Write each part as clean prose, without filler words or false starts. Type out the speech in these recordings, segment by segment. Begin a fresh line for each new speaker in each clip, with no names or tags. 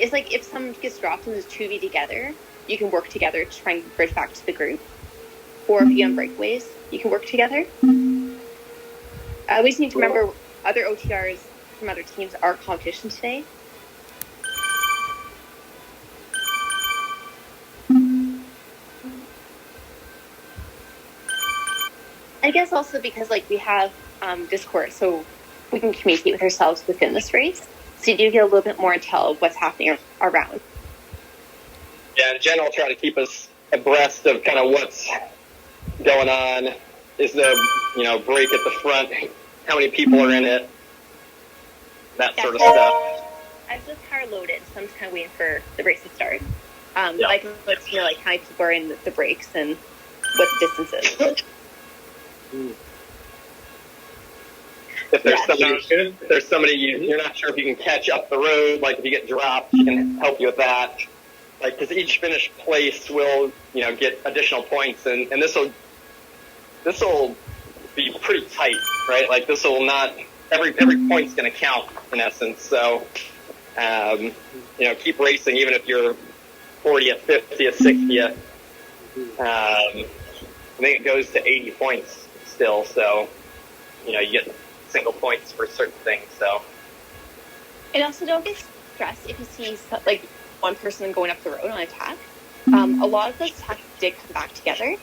it's like if someone gets dropped and there's 2 of you together, you can work together to try and bridge back to the group. Or if you on breakaways, you can work together. We just need to remember other OTRs from other teams are competition today. I guess also because like we have Discord, so we can communicate with ourselves within this race. So you do get a little bit more intel of what's happening around.
Yeah, in general, try to keep us abreast of kind of what's going on. Is there, break at the front? How many people are in it? That sort of stuff.
I've just car loaded, so I'm just kind of waiting for the race to start. I can let you know like how many people are in the breaks and what the distance is.
If there's somebody you're not sure if you can catch up the road, like if you get dropped, she can help you with that. Like, because each finished place will, get additional points, and this will be pretty tight, right? Like this will not every point's going to count in essence. So, keep racing even if you're 40th, 50th, 60th. I think it goes to 80 points still. So, you get single points for certain things. So,
and also don't get stressed if you see like one person going up the road on attack. A lot of those attacks did come back together.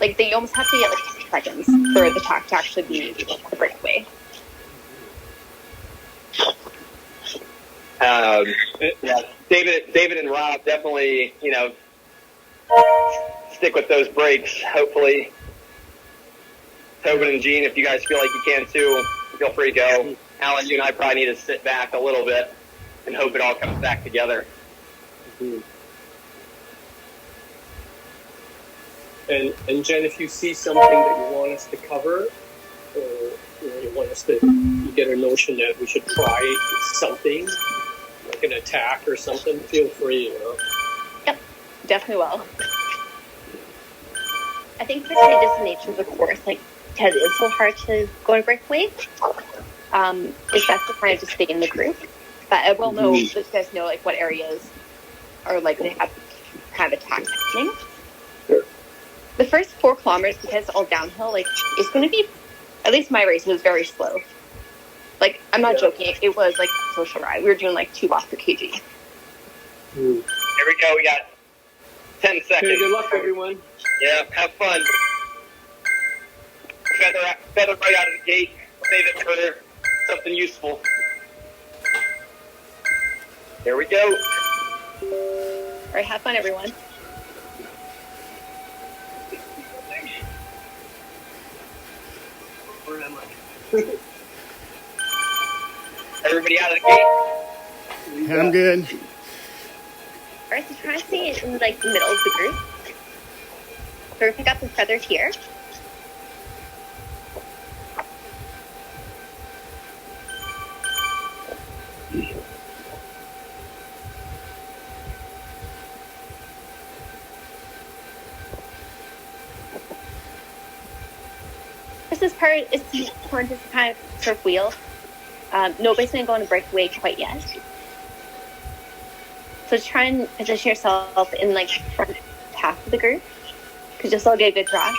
Like they almost have to get like 10 seconds for the attack to actually be the breakaway.
David and Rob definitely, stick with those breaks. Hopefully, Tobin and Gene, if you guys feel like you can too, feel free to go. Alan, you and I probably need to sit back a little bit and hope it all comes back together.
Mm-hmm. And Jen, if you see something that you want us to cover, or you want us to you get a notion that we should try something, like an attack or something, feel free.
Yep, definitely will. I think because it is the nature of the course, like because it is so hard to go on breakaway, it's best to kind of just stay in the group. But I will know that you guys know like what areas are likely to have kind of attacks happening.
Sure.
The first 4 kilometers, because it's all downhill, like it's going to be, at least my race was very slow. Like I'm not joking, it was like a social ride. We were doing like 2 watts per kg.
Here we go. We got 10 seconds.
Okay, good luck, everyone.
Yeah, have fun. Feather right out of the gate. Save it for something useful. Here we go.
All right, have fun, everyone.
Where am I?
Everybody out of the gate?
I'm good.
All right, so try to stay in like the middle of the group. So we're gonna pick up the feather here. This part is important to kind of surf wheel. Nobody's going to go on a breakaway quite yet. So try and position yourself in like front half of the group, because you'll still get a good draw.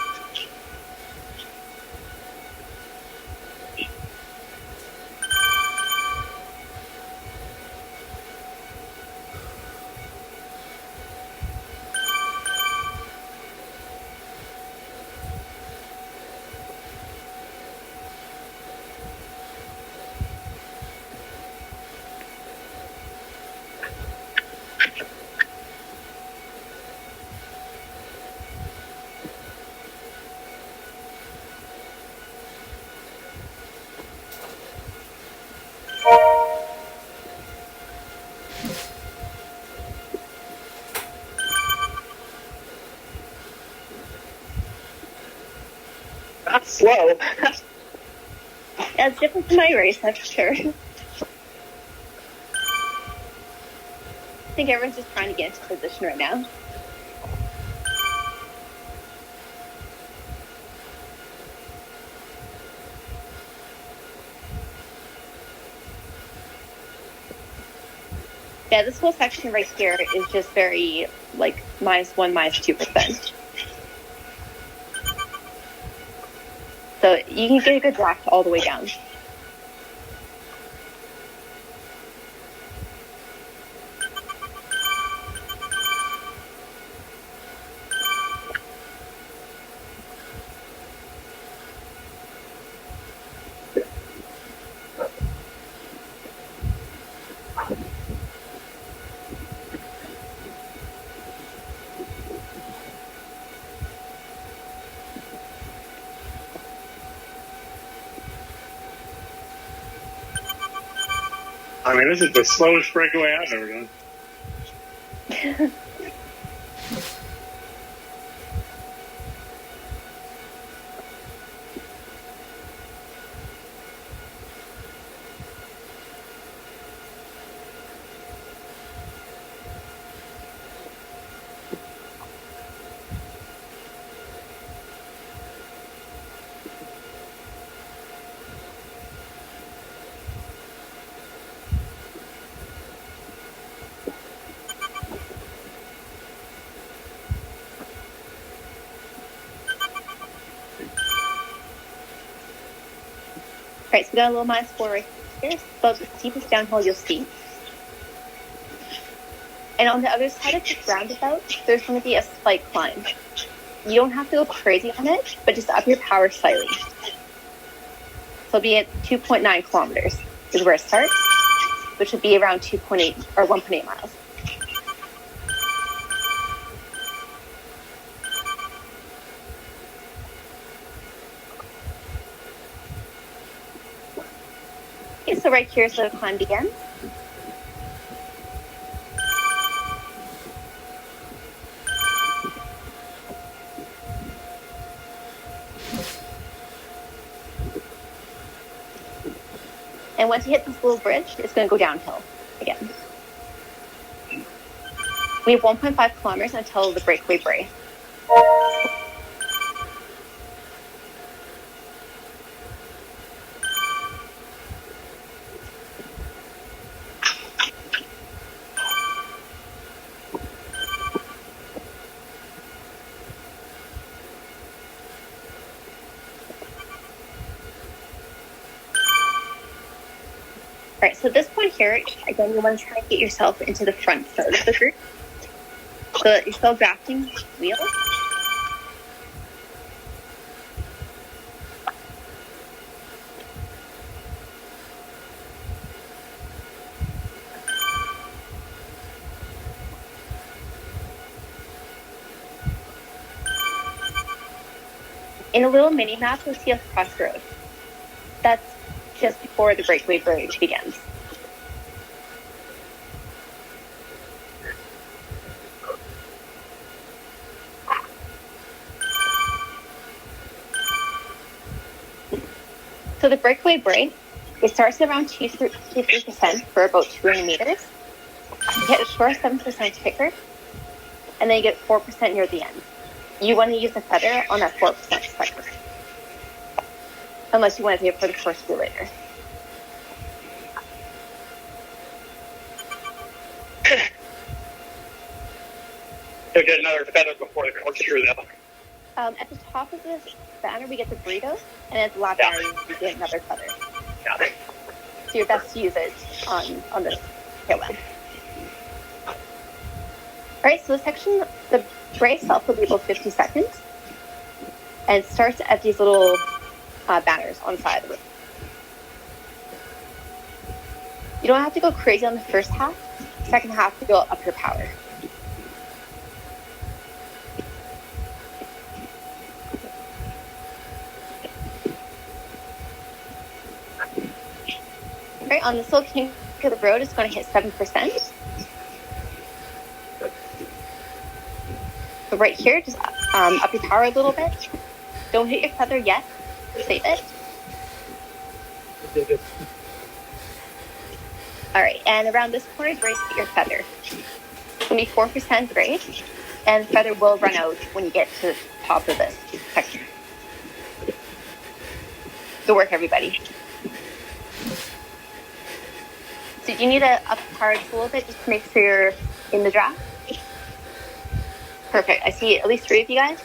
That's slow.
Yeah, it's different from my race, that's for sure. I think everyone's just trying to get into position right now. Yeah, this whole section right here is just very, like, -1, -2%. So you can get a good draft all the way down.
I mean, this is the slowest breakaway I've ever done.
All right, so we got a little -4 right here. It's about the steepest downhill you'll see. And on the other side of this roundabout, there's going to be a slight climb. You don't have to go crazy on it, but just up your power slightly. So it'll be at 2.9 kilometers is where it starts, which would be around 2.8 or 1.8 miles. Okay, so right here is where the climb begins. And once you hit this little bridge, it's going to go downhill again. We have 1.5 kilometers until the breakaway brae. All right, so at this point here, again, you want to try and get yourself into the front start of the group so that you're still drafting wheels. In a little mini map, you'll see a crossroad. That's just before the breakaway bridge begins. So the breakaway brae, it starts at around 2-3% for about 200 meters. You get a short 7% kicker, and then you get 4% near the end. You want to use a feather on that 4% kicker, unless you want to do it for the first wheel later.
You'll get another feather before the corkscrew, though.
At the top of this banner, we get the burritos, and at the last banner, we get another feather.
Yeah.
So you're best to use it on this tail end. All right, so the section, the brae itself will be about 50 seconds, and it starts at these little banners on the side of the road. You don't have to go crazy on the first half. The second half, to go up your power. All right, on this little kink of the road, it's going to hit 7%. So right here, just up your power a little bit. Don't hit your feather yet. Save it. All right, and around this corner is where you hit your feather. It's going to be 4% brae, and the feather will run out when you get to the top of this section. Good work, everybody. Did you need to up cards a little bit just to make sure you're in the draft? Perfect. I see at least 3 of you guys.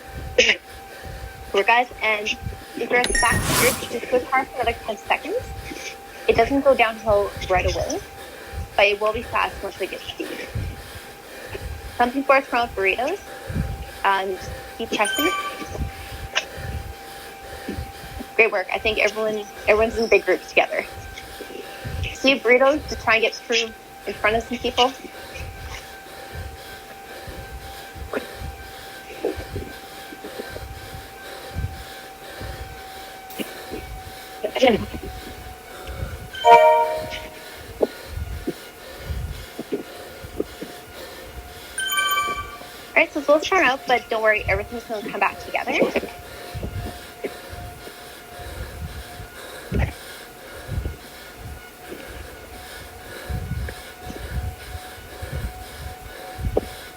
Four guys, and if you're at the back of the group, just push hard for another 10 seconds. It doesn't go downhill right away, but it will be fast once we get speed. Some people are throwing out burritos. Keep pressing. Great work. I think everyone's in big groups together. See burritos to try and get through in front of some people. Alright, so let's start out, but don't worry, everything's going to come back together.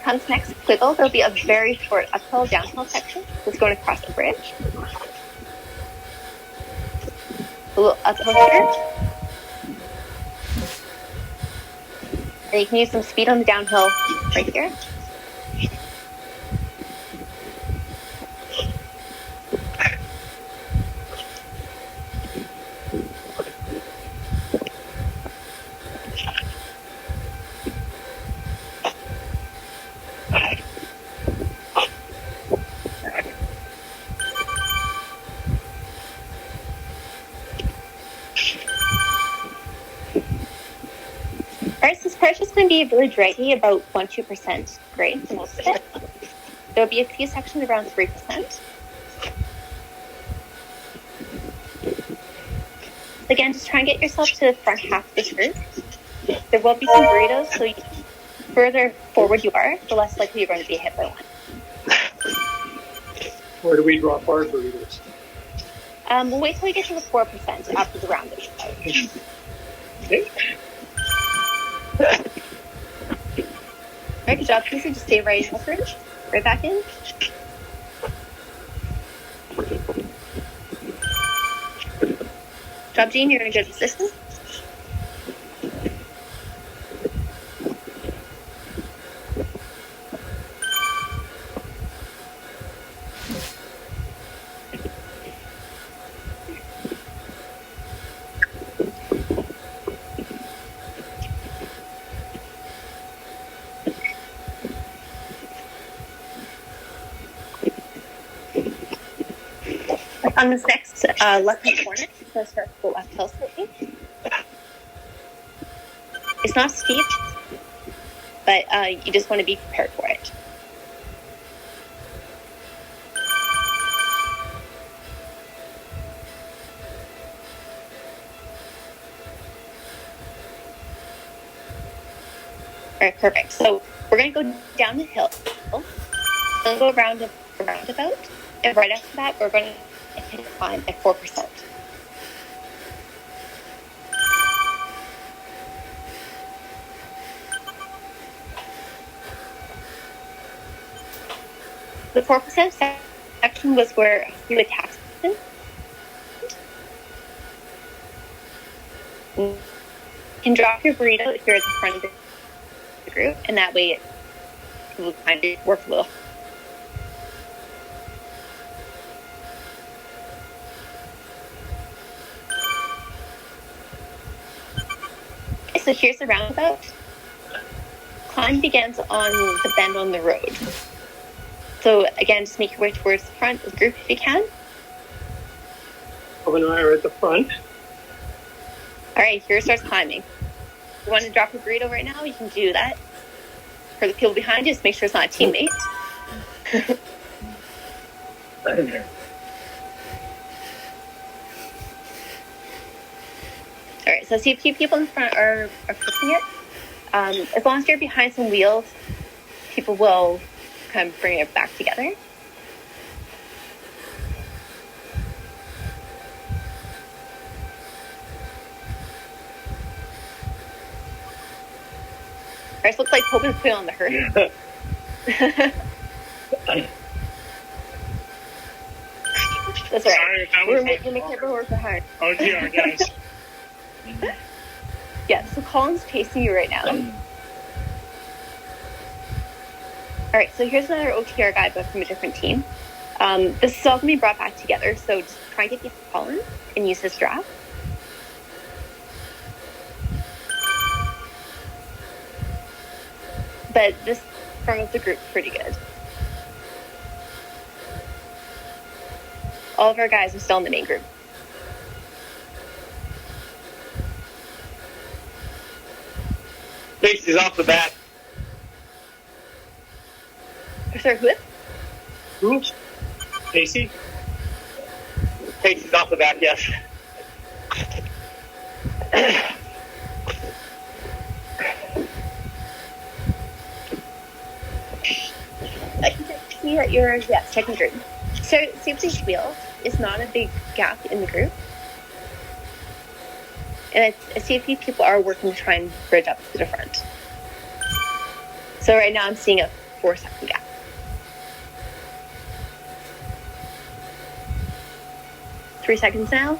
Comes next, Quiggle. There'll be a very short uphill, downhill section that's going across the bridge. A little uphill here. And you can use some speed on the downhill right here. Alright, so this part's just going to be really draggy, about 1-2% grade for most of it. There'll be a few sections around 3%. Again, just try and get yourself to the front half of this group. There will be some burritos, so the further forward you are, the less likely you're going to be hit by one.
Where do we drop our burritos?
We'll wait till we get to the 4% after the round.
Okay.
Alright, good job, Casey. Just stay right in the fridge. Right back in. Job, Jean, you're in a good position. On this next left-hand corner, it's going to start to go uphill slightly. It's not steep, but you just want to be prepared for it. All right, perfect. So we're going to go down the hill. We're going to go around a roundabout, and right after that, we're going to hit a climb at 4%. The 4% section was where you attack something. You can drop your burrito if you're at the front of the group, and that way it will kind of work a little. So here's the roundabout. Climb begins on the bend on the road. So again, just make your way towards the front of the group if you can.
Owen and I are at the front.
All right, here starts climbing. If you want to drop a burrito right now, you can do that. For the people behind you, just make sure it's not a teammate. All right, so I see a few people in front are fixing it. As long as you're behind some wheels, people will kind of bring it back together. Ours looks like Pope is put on the hurt. That's all right. We're making everyone work hard.
Oh, dear, guys.
Yeah, so Colin's chasing you right now. All right, so here's another OTR guide, but from a different team. This is all going to be brought back together, so just try and get the Colin and use his draft. But this form of the group pretty good. All of our guys are still in the main group.
Casey's off the bat.
Sorry, who?
Who? Casey?
Casey's off the bat, yes.
I can see that you're second group. So safety wheel is not a big gap in the group. And I see a few people are working to try and bridge up to the front. So right now I'm seeing a 4-second gap. Three seconds now.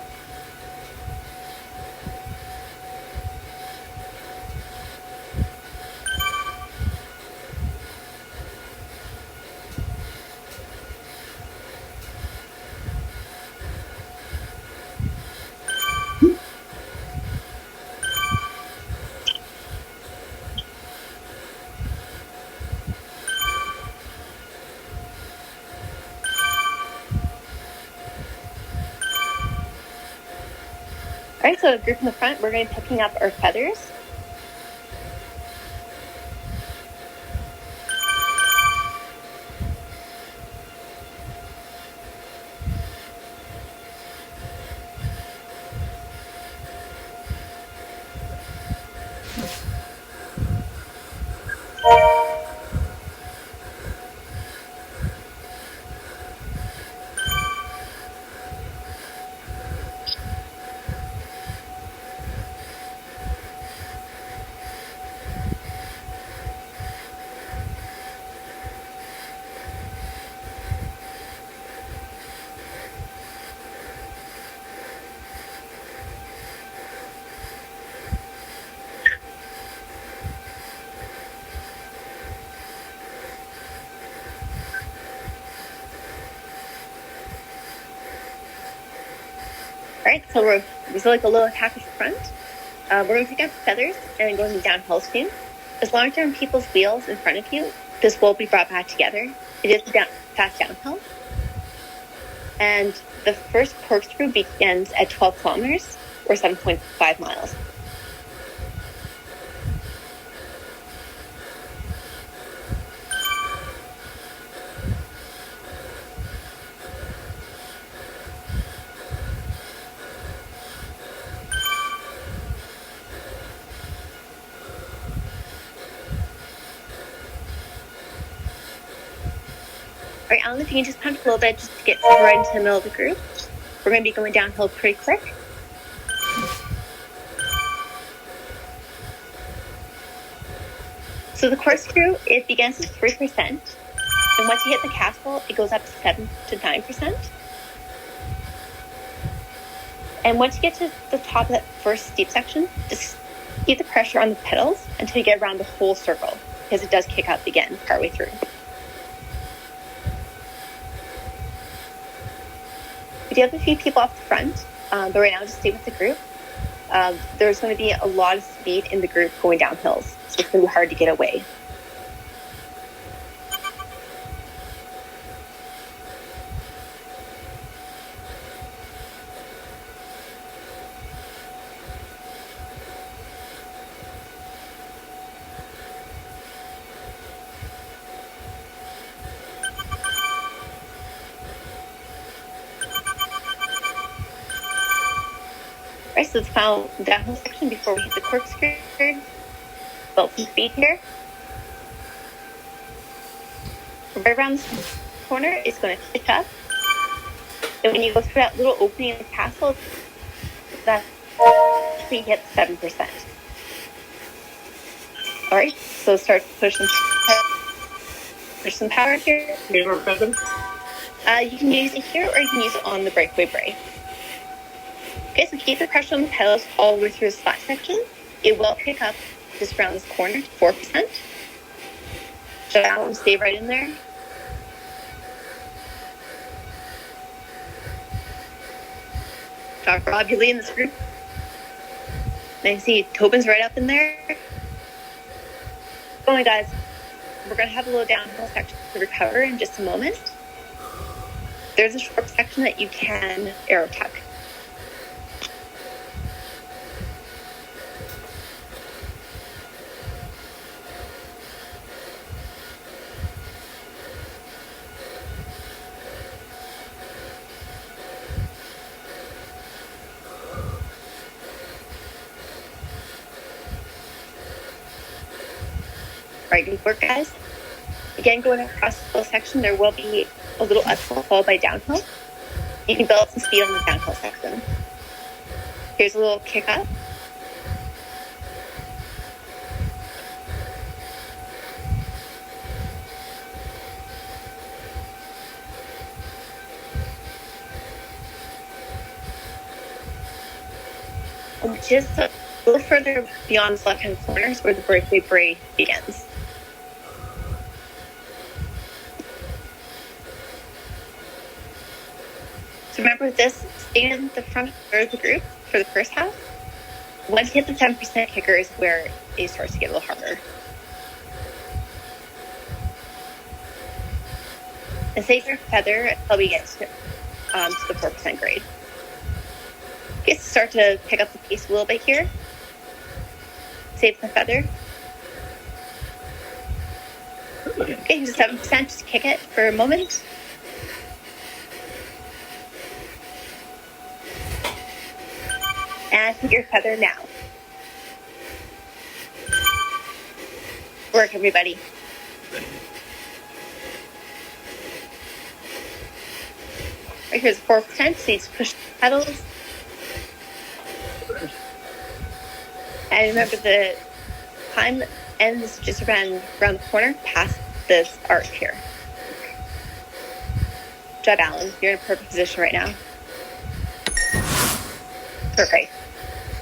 All right, so the group in the front, we're going to be picking up our feathers. All right, so we're like a little attack at the front. We're going to pick up feathers and going downhill soon. As long as there are people's wheels in front of you, this will be brought back together. It is fast downhill. And the first corkscrew begins at 12 kilometers or 7.5 miles. All right, Alan, if you can just punch a little bit just to get right into the middle of the group. We're going to be going downhill pretty quick. So the corkscrew, it begins at 3%. And once you hit the castle, it goes up to 7 to 9%. And once you get to the top of that first steep section, just keep the pressure on the pedals until you get around the whole circle, because it does kick up again partway through. We do have a few people off the front, but right now just stay with the group. There's going to be a lot of speed in the group going down hills, so it's going to be hard to get away. Right, so it's final downhill section before we hit the corkscrew. Build some speed here. Right around this corner, it's going to kick up. And when you go through that little opening in the castle, that's when you hit 7%. All right, so start to push some power here.
Favorite feather?
You can use it here, or you can use it on the breakaway brake. Okay, so keep the pressure on the pedals all the way through this flat section. it will pick up just around this corner, 4%. So that will stay right in there. Dr. Rob, you leading this group? And I see Tobin's right up in there. Oh my guys, we're going to have a little downhill section to recover in just a moment. There's a short section that you can arrow tuck. All right, good work, guys. Again, going across the little section, there will be a little uphill followed by downhill. You can build up some speed on the downhill section. Here's a little kick up. And just a little further beyond the left-hand corner is where the birthday braid begins. So remember this, stay in the front third of the group for the first half. Once you hit the 7% kicker is where it starts to get a little harder. And save your feather until we get to the 4% grade. You start to pick up the pace a little bit here. Save the feather. Okay, to 7%, just kick it for a moment. And hit your feather now. Work, everybody. Right here's 4%, so you just push the pedals. And remember the climb ends just around the corner past this arch here. Good job, Alan. You're in a perfect position right now. Perfect.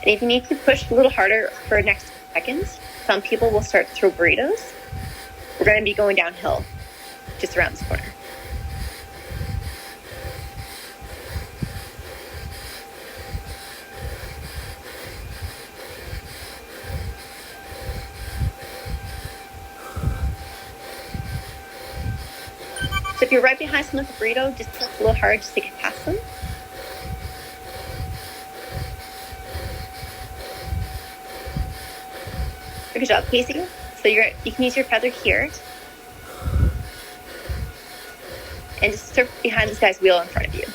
And if you need to push a little harder for the next seconds, some people will start to throw burritos. We're going to be going downhill just around this corner. So if you're right behind someone with a burrito, just push a little hard just to get past them. Good job, Casey. So you can use your feather here. And just start behind this guy's wheel in front of you.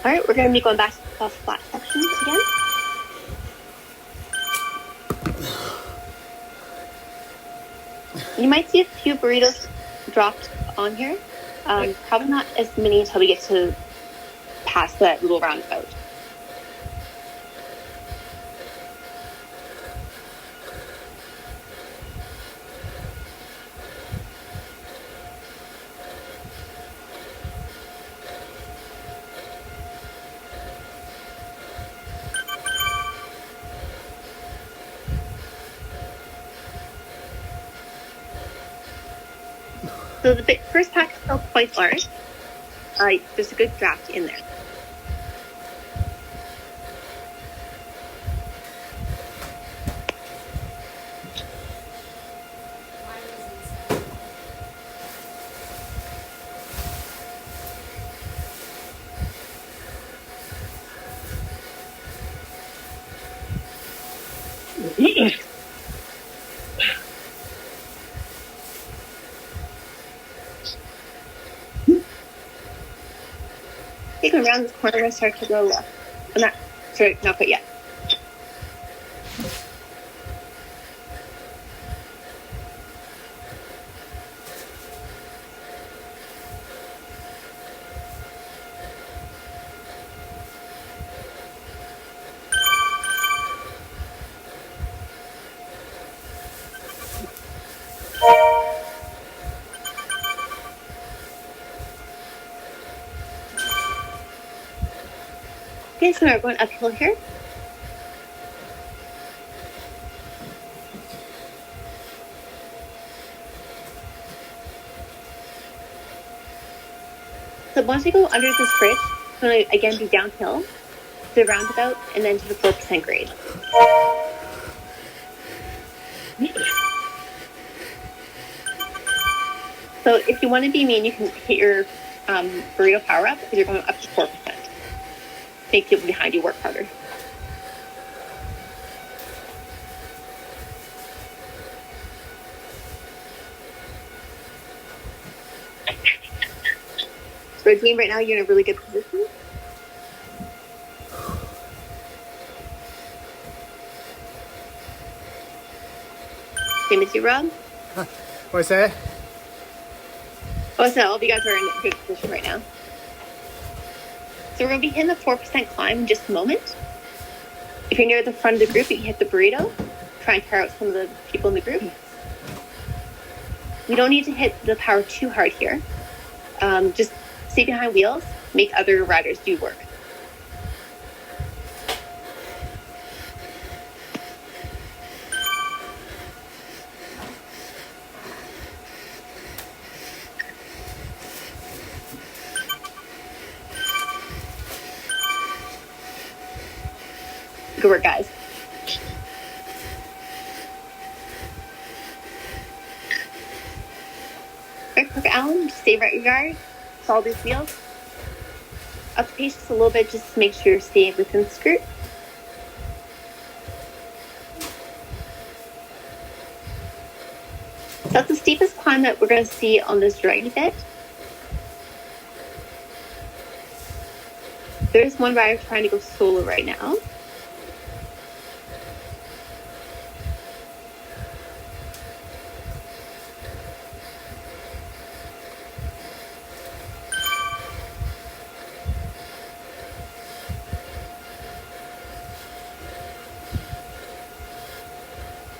All right, we're going to be going back to the flat sections again. You might see a few burritos dropped on here. Probably not as many until we get to past that little roundabout. So the first pack is still quite large. There's a good draft in there. come around this corner, we're going to start to go left. I'm not, sorry, not quite yet. Okay, so now we're going uphill here. So once we go under this bridge, it's going to again be downhill to the roundabout and then to the 4% grade. So if you want to be mean, you can hit your burrito power up because you're going up to 4%. Make people behind you work harder. So Dean, right now you're in a really good position. Same as you, Rob.
What's that?
Oh, so all of you guys are in a good position right now. So we're going to be hitting the 4% climb in just a moment. If you're near the front of the group, you can hit the burrito. Try and tire out some of the people in the group. We don't need to hit the power too hard here. Just stay behind wheels. Make other riders do work. Good work, guys. Perfect, Alan. Just stay right your guard. Follow these wheels. Up the pace just a little bit, just to make sure you're staying within the skirt. So that's the steepest climb that we're going to see on this dragging bit. There's one rider trying to go solo right now.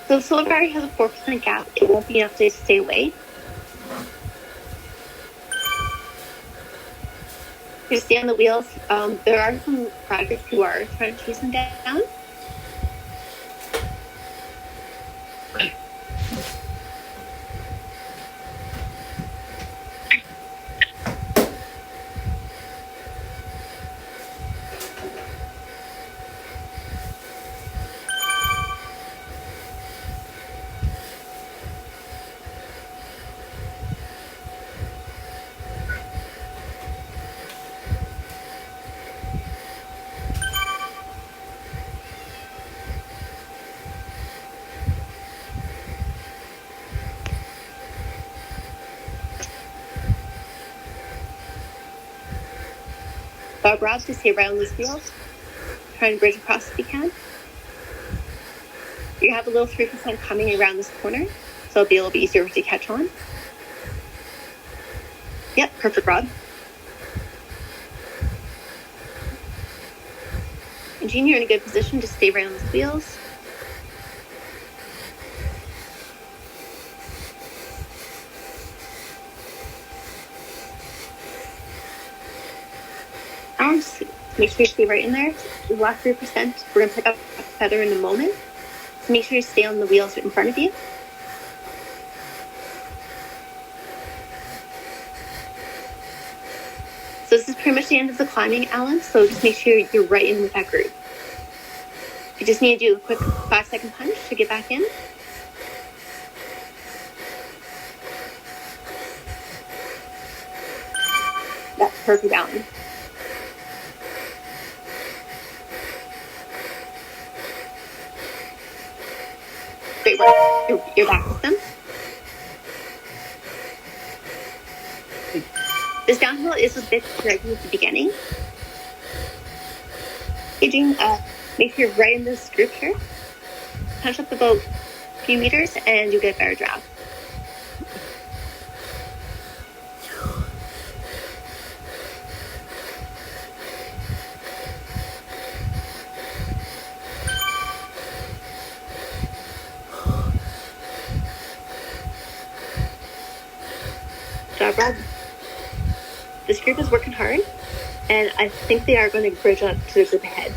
So the solo rider has a 4% gap. It won't be enough to stay away. Just stay on the wheels. There are some riders who are trying to chase them down. Bob Ross, just stay right on these wheels. Try and bridge across if you can. You have a little 3% coming around this corner, so it'll be a little bit easier to catch on. Yep, perfect, Rob. And Jean, you're in a good position to stay right on these wheels. Just make sure you stay right in there. The last 3%, we're going to pick up a feather in a moment. So make sure you stay on the wheels in front of you. So this is pretty much the end of the climbing, Alan. So just make sure you're right in with that group. You just need to do a quick 5-second punch to get back in. That's perfect, Alan. Great work. You're back with them. This downhill is a bit tricky at the beginning. Staging, make sure you're right in this group here. Punch up about a few meters and you'll get a better draft. Job, Rob. This group is working hard, and I think they are going to bridge up to the group ahead.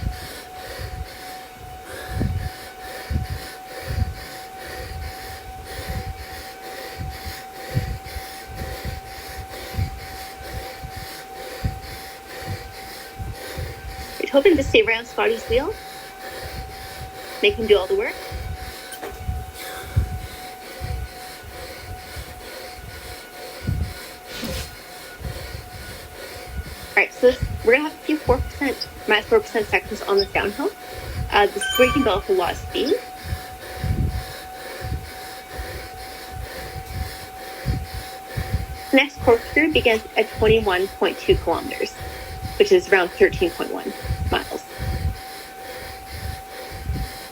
We're hoping to stay around Scotty's wheel, make him do all the work. Alright, so we're going to have a few 4%, minus 4% sections on this downhill. This is where you can build up a lot of speed. The next corkscrew begins at 21.2 kilometers, which is around 13.1 miles.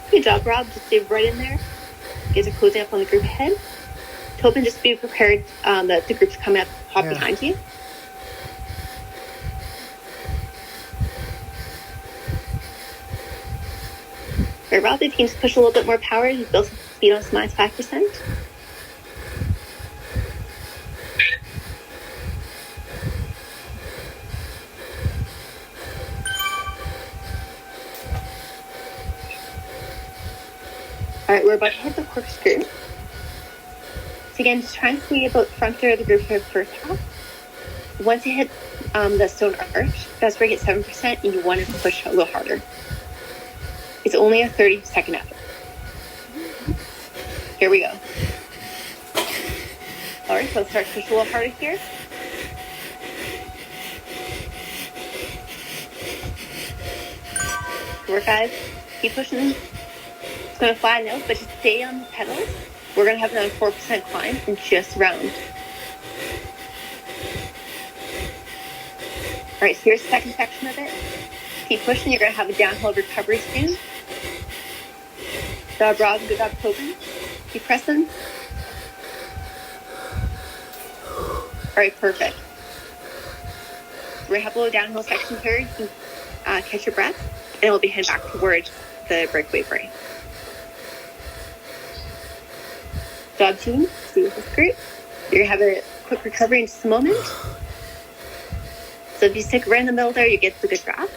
Good job, Rob. Just stay right in there. You guys are closing up on the group ahead. Tobin, just be prepared that the group's coming up hop behind you. Right, Rob, if you can just push a little bit more power, you build some speed on minus 5%. Alright, we're about to hit the corkscrew. So again, just try and stay about the front third of the group for the first half. Once you hit the stone arch, that's where you get 7%, and you want to push a little harder. It's only a 30-second effort. Here we go. All right, so let's start to push a little harder here. Good work, guys. Keep pushing. It's going to flatten out, but just stay on the pedals. We're going to have another 4% climb and just round. All right, so here's the second section of it. Keep pushing. You're going to have a downhill recovery soon. Good job, Rob. Good job, Tobin. Keep pressing. All right, perfect. We're going to have a little downhill section here. You can catch your breath, and we'll be heading back towards the breakaway break. Good job, team. See you with this group. You're going to have a quick recovery in just a moment. So if you stick right in the middle there, you get the good draft.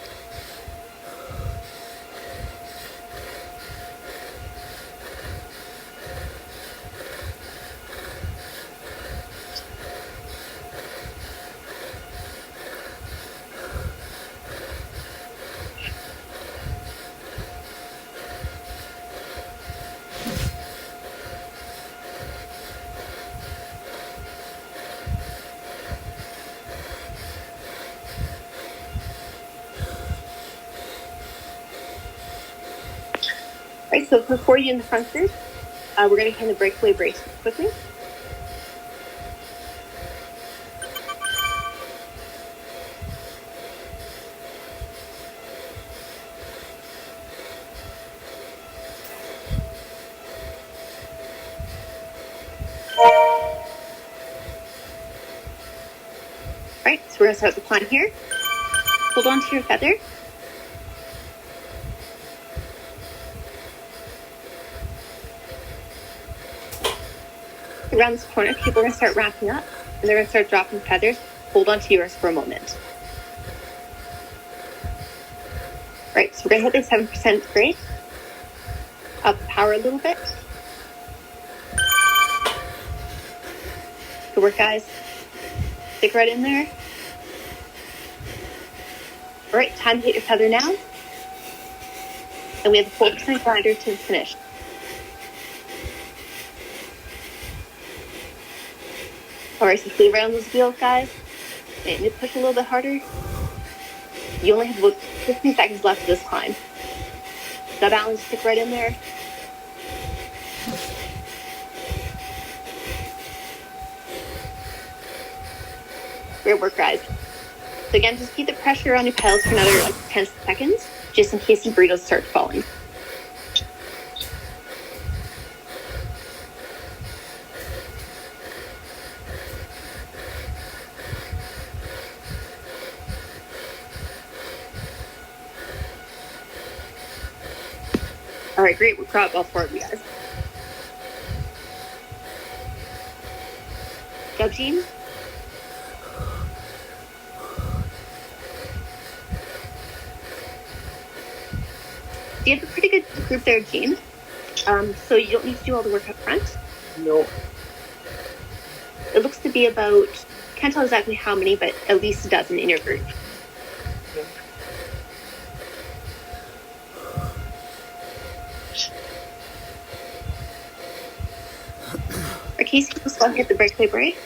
Right, so before you in the front group, we're going to hit the breakaway brace quickly. Right, so we're going to start the climb here. Hold on to your feather. Around this corner, people are going to start wrapping up, and they're going to start dropping feathers. Hold on to yours for a moment. Right, so we're going to hit the 7% grade. Up power a little bit. Good work, guys. Stick right in there. All right, time to hit your feather now. And we have the 4% grinder to finish. All right, so stay right on those wheels, guys. And push a little bit harder. You only have about 15 seconds left of this climb. That balance, stick right in there. Great work, guys. So again, just keep the pressure on your pedals for another 10 seconds. just in case the burritos start falling. All right, great. We've got all 4 of you guys. Go, Jean. You have a pretty good group there, Jean. So you don't need to do all the work up front.
No.
It looks to be about, can't tell exactly how many, but at least a dozen in your group. Okay, so let's go and hit the breakaway break.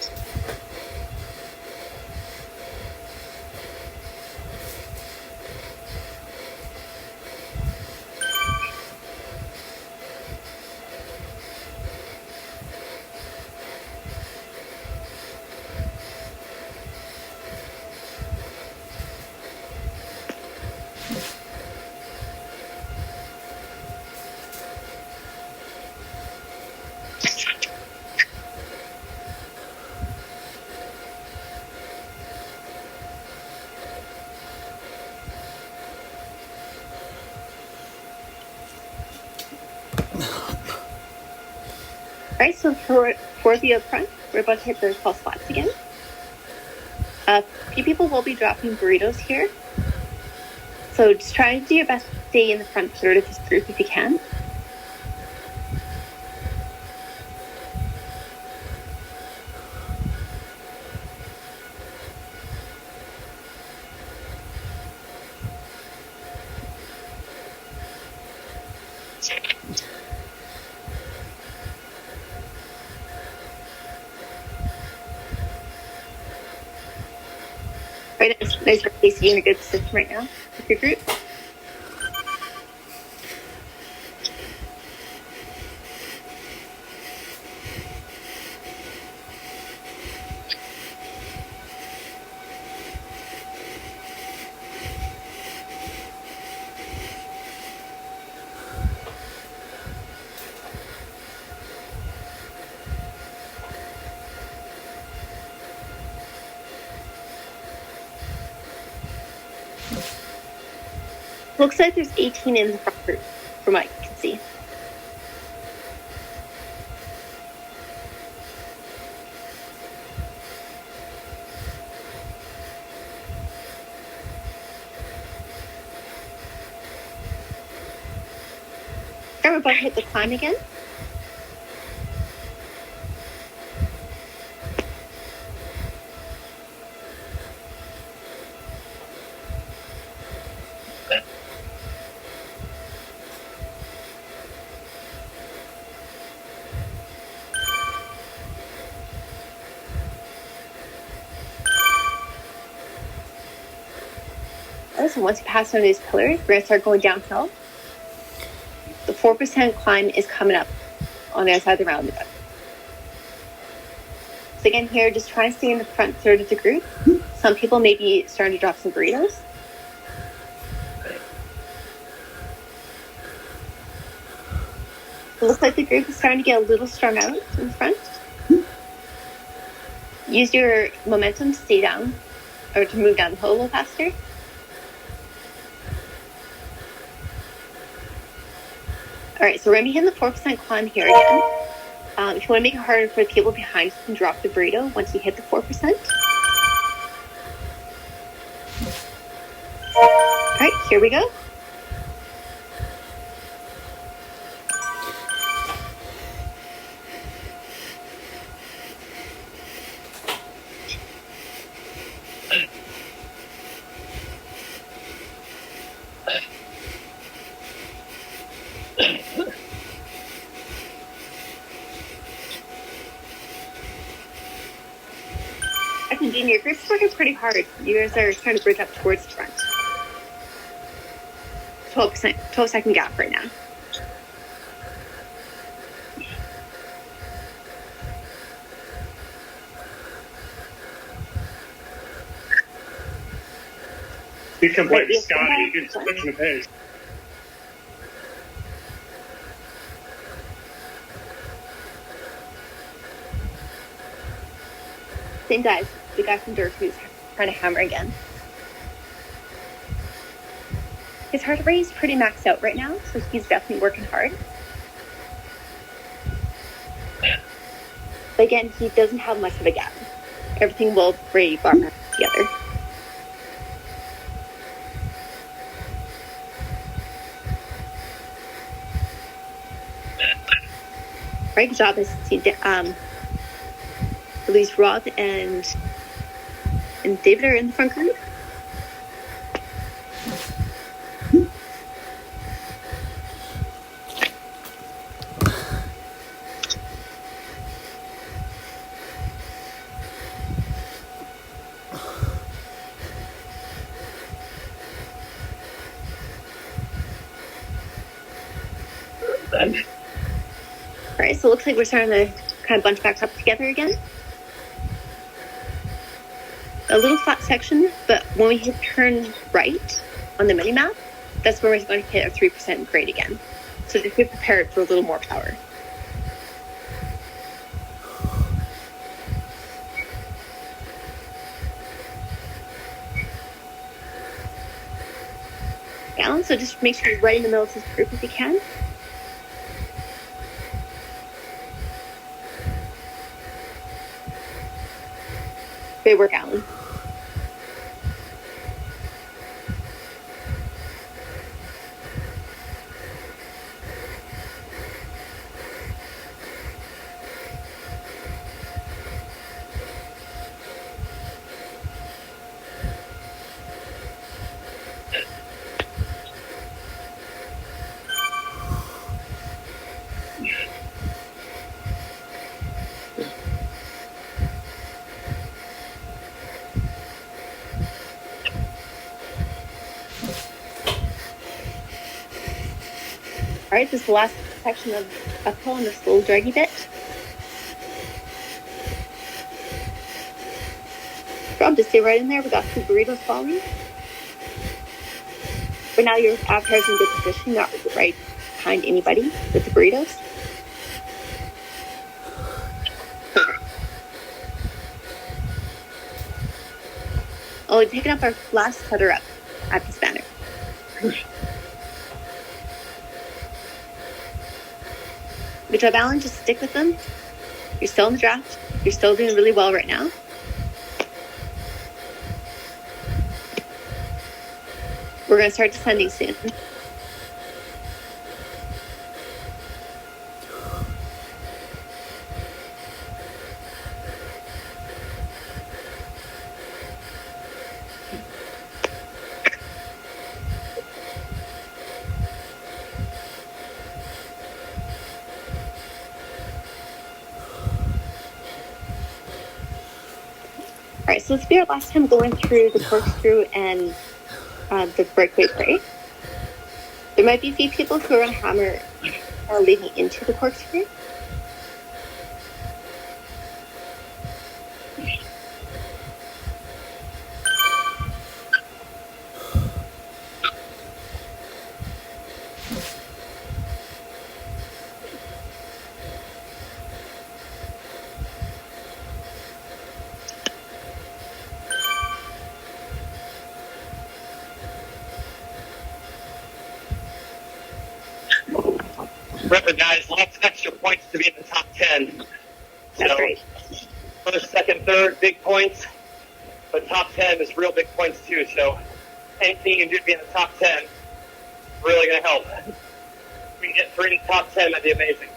All right, so for 4 of you up front, we're about to hit the false flats again. A few people will be dropping burritos here. So just try to do your best to stay in the front third of this group if you can. Right, nice Casey, in a good position right now with your group. Looks like there's 18 in the front group, from what I can see. And we're about to hit the climb again. So once you pass one of these pillars, we're going to start going downhill. The 4% climb is coming up on the other side of the roundabout. So again, here, just try and stay in the front third of the group. Some people may be starting to drop some burritos. It looks like the group is starting to get a little strung out in front. Use your momentum to stay down, or to move down the hill a little faster. All right, so we're going to begin the 4% climb here again. If you want to make it harder for the people behind, you can drop the burrito once you hit the 4%. All right, here we go. Dean, your group's working pretty hard. You guys are trying to bridge up towards the front. 12-second gap right now.
You can play Scotty, you can switch the pace.
Same guys. The guy from Dirt who's trying to hammer again. His heart rate is pretty maxed out right now, so he's definitely working hard. But again, he doesn't have much of a gap. Everything will very bar together. Right, good job. At least Rob and David are in the front group. All right, so it looks like we're starting to kind of bunch back up together again. A little flat section, but when we hit turn right on the mini map, that's where we're going to hit our 3% grade again. So just be prepared for a little more power. Alan, so just make sure you're right in the middle of this group if you can. Great work, Alan. All right, this is the last section of uphill on this little draggy bit. Rob, just stay right in there. We got 2 burritos following. But now your avatar's in good position, not right behind anybody with the burritos. Oh, we're picking up our last header up at this banner. Good job, Alan. Just stick with them. You're still in the draft. You're still doing really well right now. We're going to start descending soon. All right, so this will be our last time going through the corkscrew and the breakaway prey. There might be a few people who are going to hammer leading into the corkscrew.
Remember, guys, lots of extra points to be in the top 10.
That's
So,
right.
first, second, third, big points. But top 10 is real big points, too. So, anything you can do to be in the top 10 is really going to help. If we can get 3 in the top 10, that'd be amazing.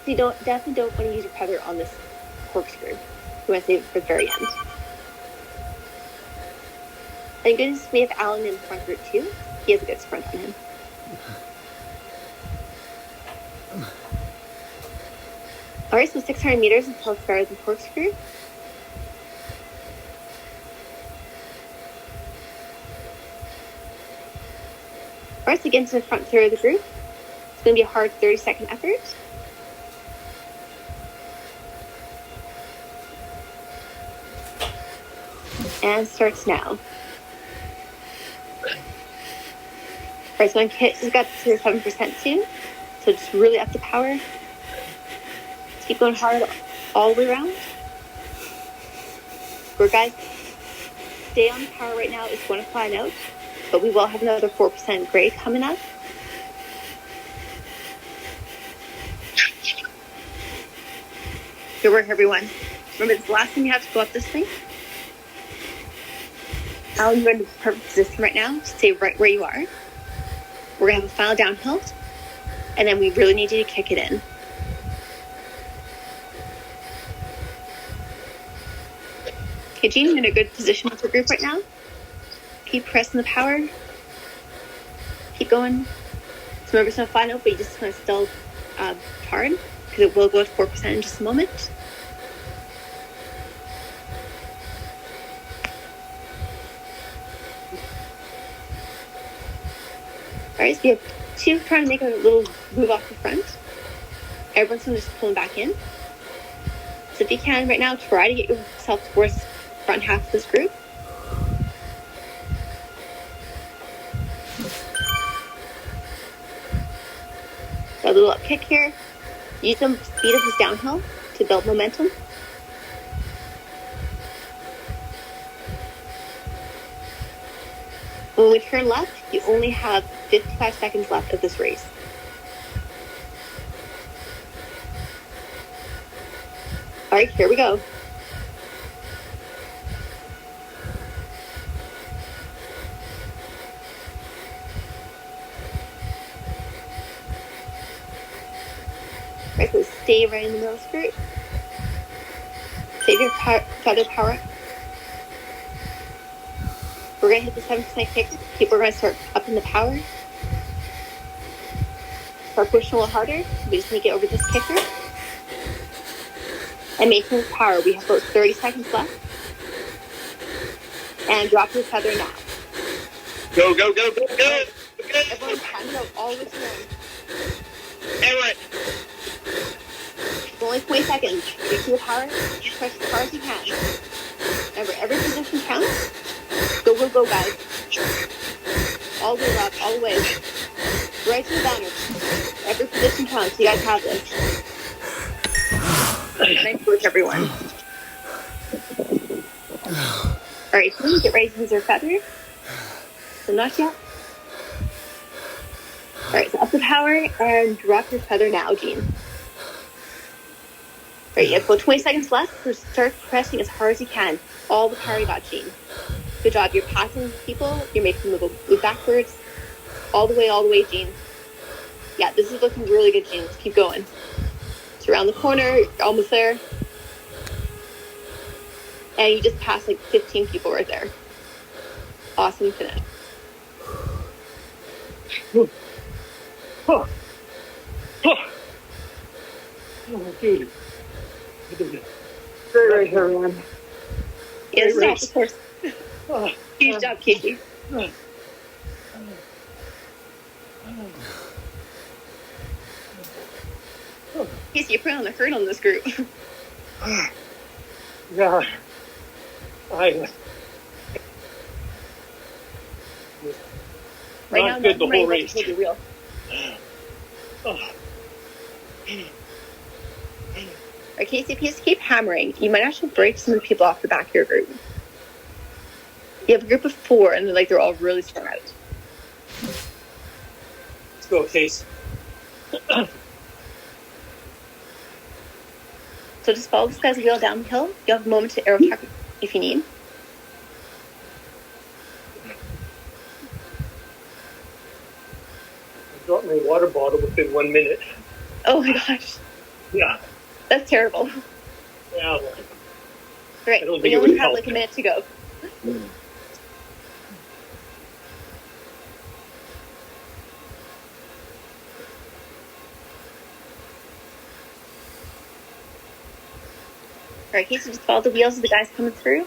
So you definitely don't want to use your feather on this corkscrew. You want to save it for the very end. Thank goodness we have Alan in the front group too. He has a good sprint on him. All right, so 600 meters until it starts the corkscrew. All right, so get into the front third of the group. It's going to be a hard 30-second effort. And starts now. All right, so we've got to 7% soon. So just really up the power. Keep going hard all the way around. We're guys, stay on the power right now. It's going to flatten out, but we will have another 4% gray coming up. Good work, everyone. Remember, it's the last time you have to go up this thing. Alan, you're in the perfect position right now. Stay right where you are. We're going to have a final downhill, and then we really need you to kick it in. Okay, Jean, you're in a good position with your group right now. Keep pressing the power. Keep going. So remember, it's not final, but you just want to still hard, because it will go to 4% in just a moment. Alright, so you have two trying to make a little move off the front. Everyone's just pulling back in. So if you can, right now, try to get yourself towards the front half of this group. So a little up kick here. Use the speed of this downhill to build momentum. When we turn left, you only have 55 seconds left of this race. All right, here we go. All right, so stay right in the middle of the skirt. Save your feather power. We're going to hit the 7% kick. People are going to start up in the power. Start pushing a little harder. We just need to get over this kicker. And making this power. We have about 30 seconds left. And drop your feather now.
Go, go, go, go, go!
Everyone stand up all the way.
Everett!
It's only 20 seconds. Get to the power. Just push as hard as you can. Remember, every position counts. Go, go, go, guys. All the way up, all the way. Right to the banner. Every position counts. You guys have this. Nice work, everyone. Alright, so get ready to use your feather. So not yet. Alright, so up the power and drop your feather now, Jean. Alright, you have about 20 seconds left, so start pressing as hard as you can. All the power you got, Jean. Good job. You're passing people. You're making them move backwards. All the way, Jean. Yeah, this is looking really good, Jean. Let's keep going. It's around the corner. You're almost there. And you just passed like 15 people right there. Awesome finish.
Oh, dude.
Great, everyone.
Yes,
race.
of course. Huge job, Katie. Casey, you put on the hurt on this group.
Yeah.
Right
Not
now,
good the whole race.
Hold your wheel. Alright, Casey, if you just keep hammering, you might actually break some of the people off the back of your group. You have a group of 4, and they're all really strung out.
Let's go, Case.
So just follow this guy's wheel down the hill. You'll have a moment to aero track if you need.
I dropped my water bottle within 1 minute.
Oh my gosh.
Yeah.
That's terrible.
Yeah.
Right,
I don't think
we
it
only
would
have
help.
like a minute to go. Alright, Casey, just follow the wheels of the guys coming through.